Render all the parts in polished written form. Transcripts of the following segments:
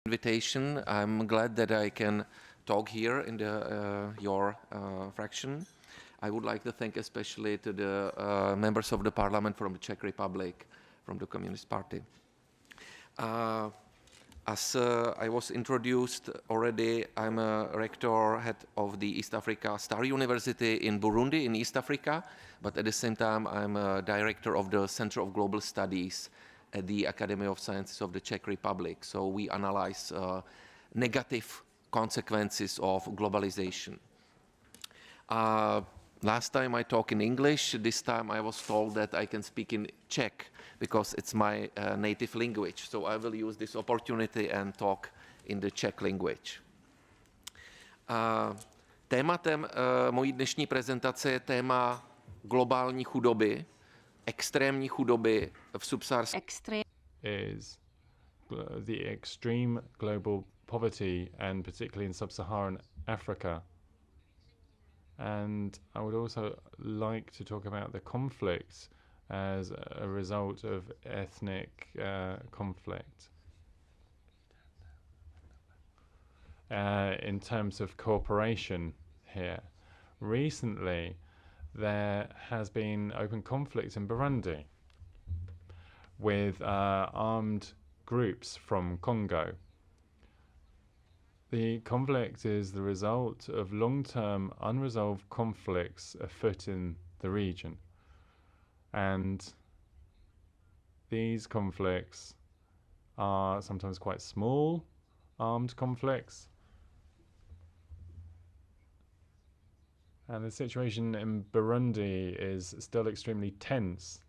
Invitation. I'm glad that I can talk here in your fraction. I would like to thank especially to the members of the parliament from the Czech Republic, from the Communist Party. As I was introduced already, I'm a rector, head of the East Africa Star University in Burundi in East Africa, but at the same time I'm a director of the Center of Global Studies at the Academy of Sciences of the Czech Republic. So we analyze negative consequences of globalization. Last time I talked in English, this time I was told that I can speak in Czech because it's my native language. So I will use this opportunity and talk in the Czech language. Tématem mojí dnešní prezentace je téma globální chudoby, extrémní chudoby v subsaharské is the extreme global poverty, and particularly in sub-Saharan Africa. And I would also like to talk about the conflicts as a result of ethnic conflict. In terms of cooperation here, recently there has been open conflict in Burundi with armed groups from Congo. The conflict is the result of long-term unresolved conflicts afoot in the region. And these conflicts are sometimes quite small armed conflicts. And the situation in Burundi is still extremely tense,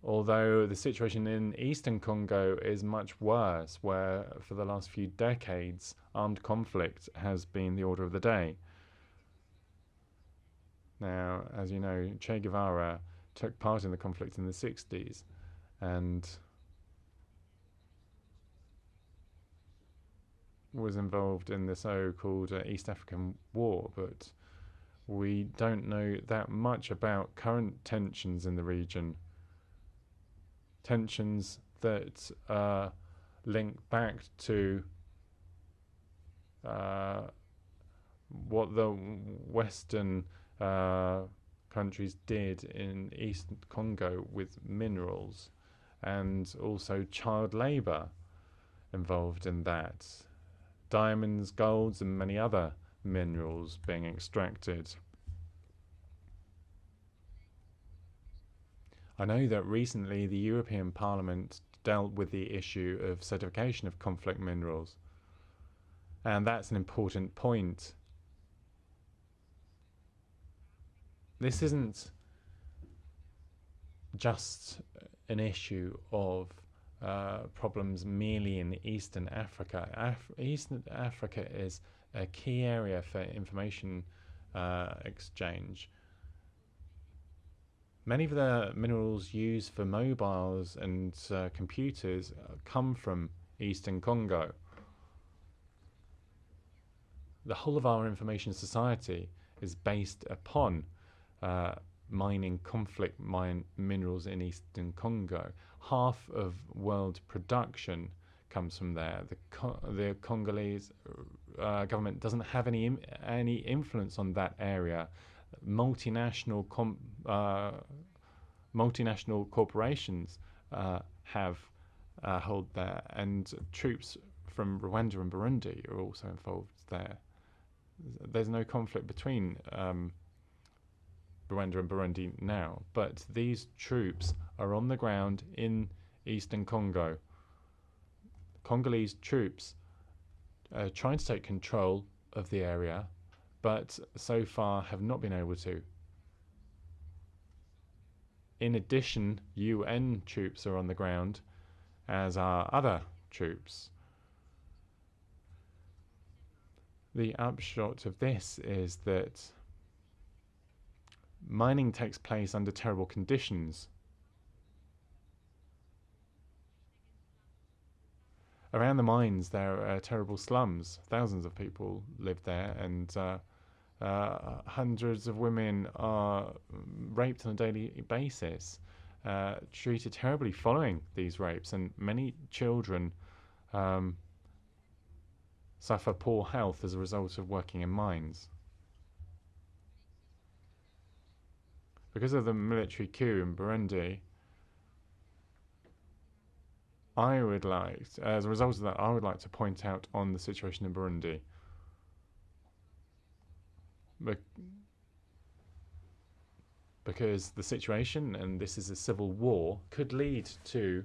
although the situation in eastern Congo is much worse, where for the last few decades armed conflict has been the order of the day. Now, as you know, Che Guevara took part in the conflict in the 60s and was involved in the so-called East African War, but we don't know that much about current tensions in the region. Tensions that link back to what the Western countries did in Eastern Congo with minerals, and also child labor involved in that. Diamonds, golds, and many other minerals being extracted. I know that recently the European Parliament dealt with the issue of certification of conflict minerals, and that's an important point. This isn't just an issue of problems merely in Eastern Africa. Eastern Africa is a key area for information exchange. Many of the minerals used for mobiles and computers come from Eastern Congo. The whole of our information society is based upon mining conflict minerals in Eastern Congo. Half of world production comes from there. The Congolese government doesn't have any influence on that area. Multinational corporations have hold there, and troops from Rwanda and Burundi are also involved there. There's no conflict between Rwanda and Burundi now, but these troops are on the ground in Eastern Congo. Congolese troops are trying to take control of the area, but so far have not been able to. In addition, UN troops are on the ground, as are other troops. The upshot of this is that mining takes place under terrible conditions. Around the mines there are terrible slums. Thousands of people live there, and hundreds of women are raped on a daily basis, treated terribly following these rapes, and many children suffer poor health as a result of working in mines. Because of the military coup in Burundi, as a result of that, I would like to point out on the situation in Burundi. Because the situation, and this is a civil war, could lead to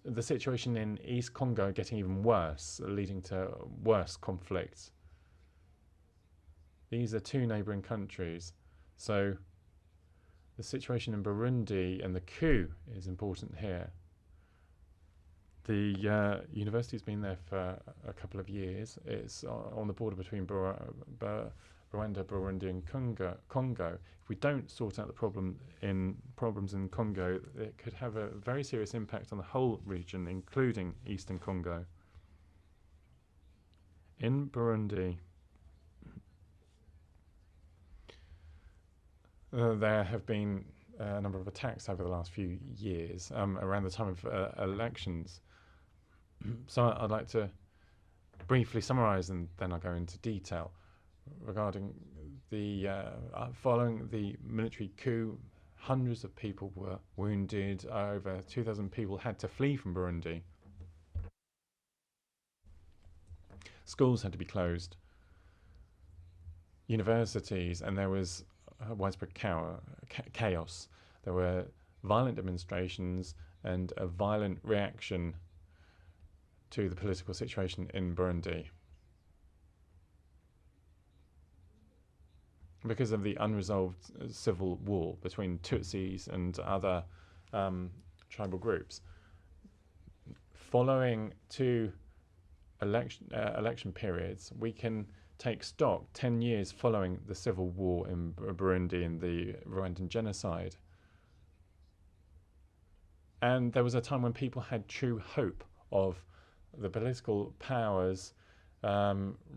the situation in East Congo getting even worse, leading to worse conflicts. These are two neighbouring countries, so the situation in Burundi and the coup is important here. The university's been there for a couple of years. It's on the border between Rwanda, Burundi, and Congo. If we don't sort out the problems in Congo, it could have a very serious impact on the whole region, including Eastern Congo. In Burundi, there have been a number of attacks over the last few years, around the time of elections. So I'd like to briefly summarise, and then I'll go into detail regarding the following the military coup. Hundreds of people were wounded. Over 2,000 people had to flee from Burundi. Schools had to be closed. Universities, and there was widespread chaos. There were violent demonstrations and a violent reaction to the political situation in Burundi. Because of the unresolved civil war between Tutsis and other tribal groups. Following two election periods, we can take stock 10 years following the civil war in Burundi and the Rwandan genocide. And there was a time when people had true hope of the political powers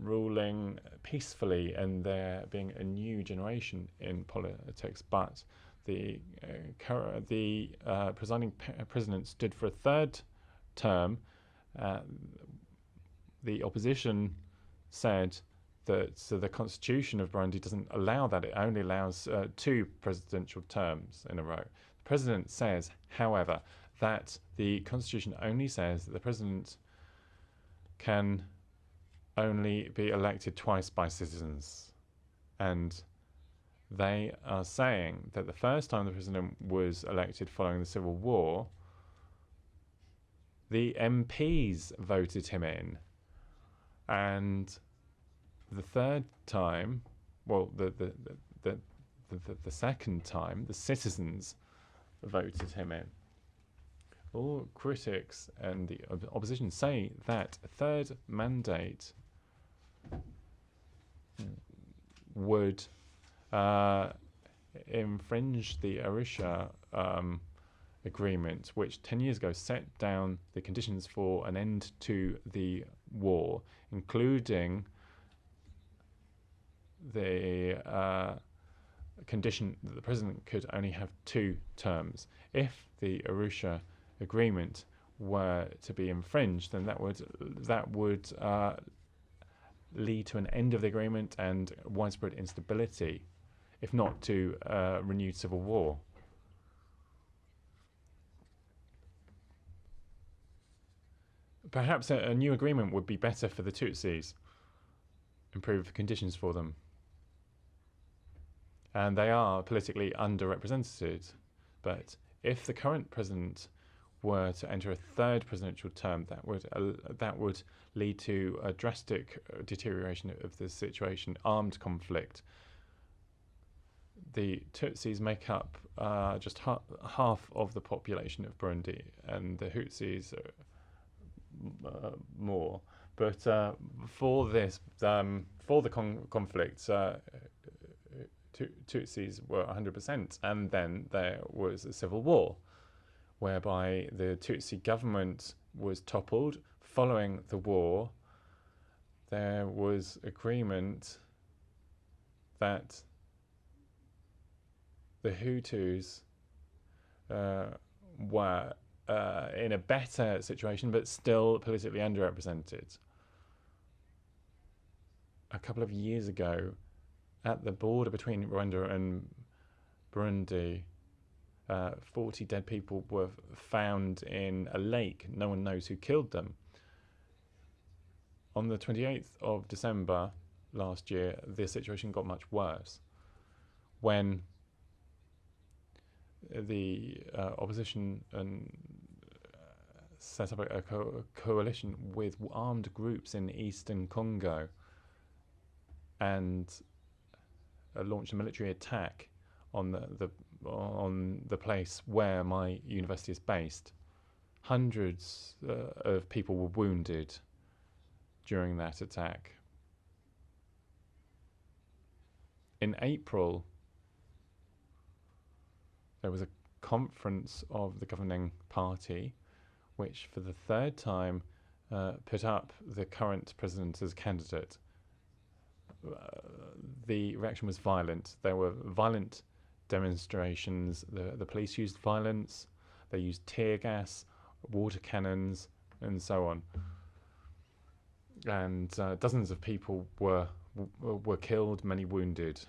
ruling peacefully and there being a new generation in politics. But the presiding president stood for a third term. The opposition said that the constitution of Burundi doesn't allow that. It only allows 2 presidential terms in a row. The president says, however, that the constitution only says that the president can only be elected twice by citizens. And they are saying that the first time the president was elected following the civil war, the MPs voted him in. And the third time, well, the second time, the citizens voted him in. All critics and the opposition say that a third mandate would infringe the Arusha agreement, which 10 years ago set down the conditions for an end to the war, including the condition that the president could only have 2 terms. If the Arusha agreement were to be infringed, then that would lead to an end of the agreement and widespread instability, if not to a renewed civil war. Perhaps a new agreement would be better for the Tutsis, improve conditions for them. And they are politically underrepresented. But if the current president were to enter a third presidential term, that would lead to a drastic deterioration of the situation, armed conflict. The Tutsis make up just half of the population of Burundi, and the Hutsis more. But for this, for the conflict, Tutsis were 100%, and then there was a civil war, whereby the Tutsi government was toppled. Following the war, there was agreement that the Hutus were in a better situation, but still politically underrepresented. A couple of years ago, at the border between Rwanda and Burundi, 40 dead people were found in a lake. No one knows who killed them. On the 28th of December last year, the situation got much worse when the opposition set up a coalition with armed groups in eastern Congo and launched a military attack on the place where my university is based. Hundreds of people were wounded during that attack. In April, there was a conference of the governing party, which for the third time put up the current president as candidate. The reaction was violent. There were violent demonstrations. The police used violence. They used tear gas, water cannons, and so on. And dozens of people were killed, many wounded.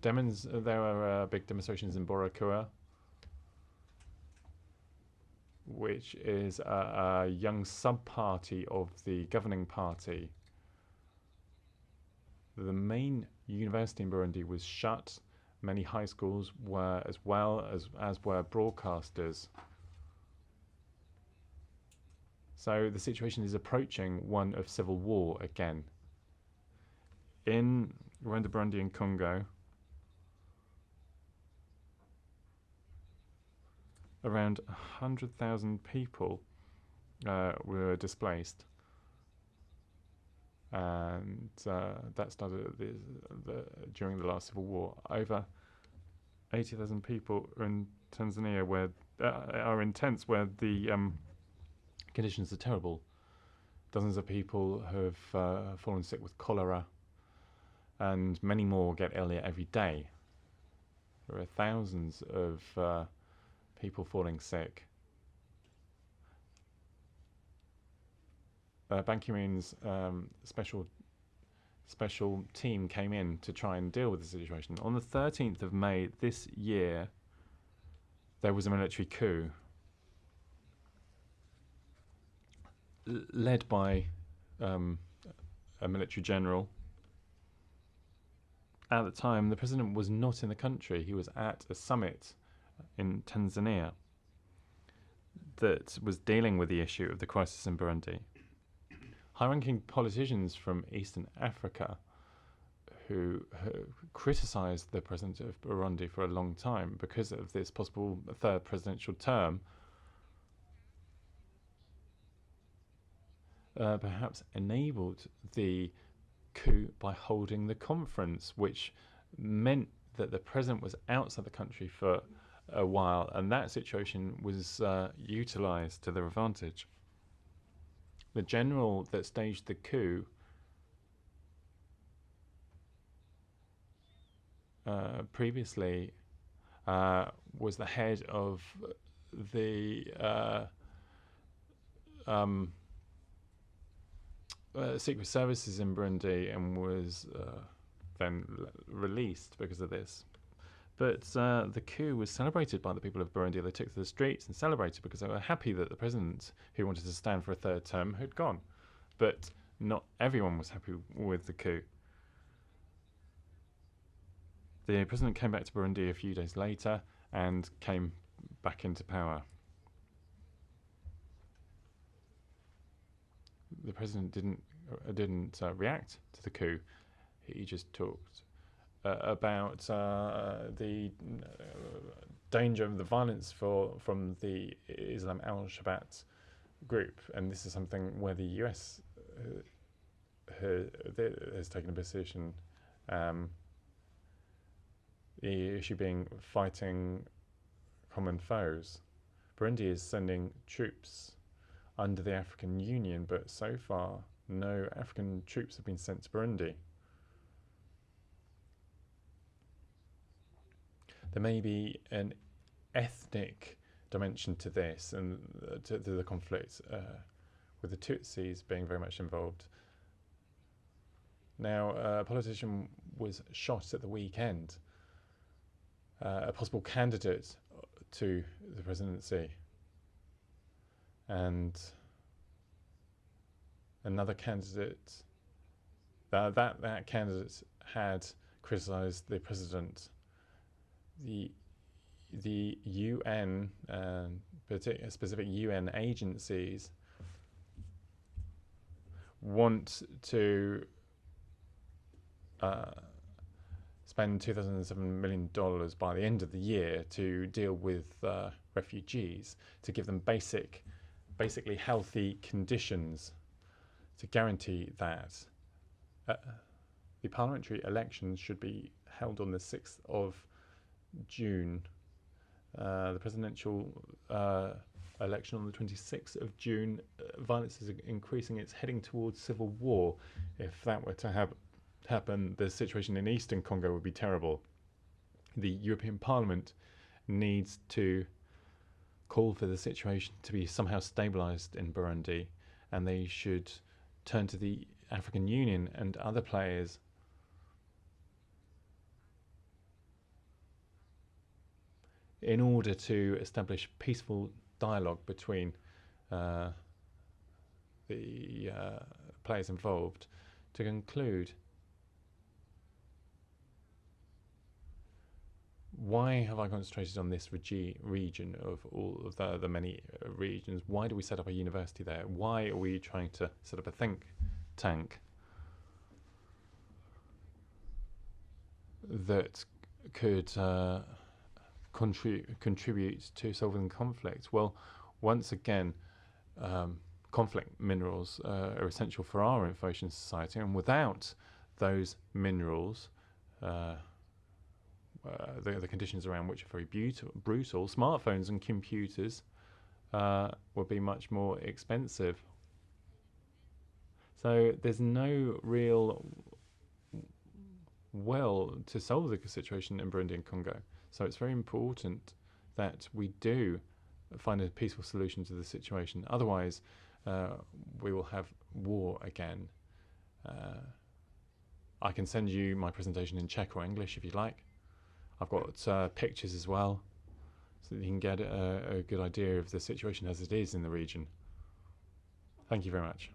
There were big demonstrations in Borakua, which is a young sub-party of the governing party. The main university in Burundi was shut. Many high schools were, as well as were broadcasters. So the situation is approaching one of civil war again. In Rwanda, Burundi, and Congo, around 100,000 people were displaced, and that started during the last civil war. Over 80,000 people are in Tanzania, where are in tents where the conditions are terrible. Dozens of people have fallen sick with cholera, and many more get ill every day. There are thousands of people falling sick. Ban Ki-moon's special team came in to try and deal with the situation. On the 13th of May this year, there was a military coup led by a military general. At the time, the president was not in the country. He was at a summit in Tanzania that was dealing with the issue of the crisis in Burundi. High-ranking politicians from Eastern Africa who criticized the president of Burundi for a long time because of this possible third presidential term perhaps enabled the coup by holding the conference, which meant that the president was outside the country for a while, and that situation was utilized to their advantage. The general that staged the coup previously was the head of the secret services in Burundi and was then released because of this. But the coup was celebrated by the people of Burundi. They took to the streets and celebrated because they were happy that the president, who wanted to stand for a third term, had gone. But not everyone was happy with the coup. The president came back to Burundi a few days later and came back into power. The president didn't react to the coup. He just talked about the danger of the violence from the Islam al-Shabaab group, and this is something where the US has taken a position. The issue being fighting common foes. Burundi is sending troops under the African Union, but so far no African troops have been sent to Burundi. There may be an ethnic dimension to this, and to the conflict, with the Tutsis being very much involved. Now, a politician was shot at the weekend, a possible candidate to the presidency, and another candidate, that candidate had criticised the president. The UN and specific UN agencies want to spend $2,007 million by the end of the year to deal with refugees, to give them basically healthy conditions, to guarantee that. The parliamentary elections should be held on the 6th of June. The presidential election on the 26th of June. Violence is increasing. It's heading towards civil war. If that were to happen, the situation in Eastern Congo would be terrible. The European Parliament needs to call for the situation to be somehow stabilized in Burundi, and they should turn to the African Union and other players in order to establish peaceful dialogue between the players involved. To conclude, why have I concentrated on this region of all of the many regions? Why do we set up a university there? Why are we trying to set up a think tank that could contribute to solving conflict? Well, once again, conflict minerals are essential for our information society, and without those minerals, the conditions around which are very brutal, smartphones and computers would be much more expensive. So there's no real will to solve the situation in Burundi and Congo. So it's very important that we do find a peaceful solution to the situation. Otherwise, we will have war again. I can send you my presentation in Czech or English if you'd like. I've got pictures as well, so that you can get a good idea of the situation as it is in the region. Thank you very much.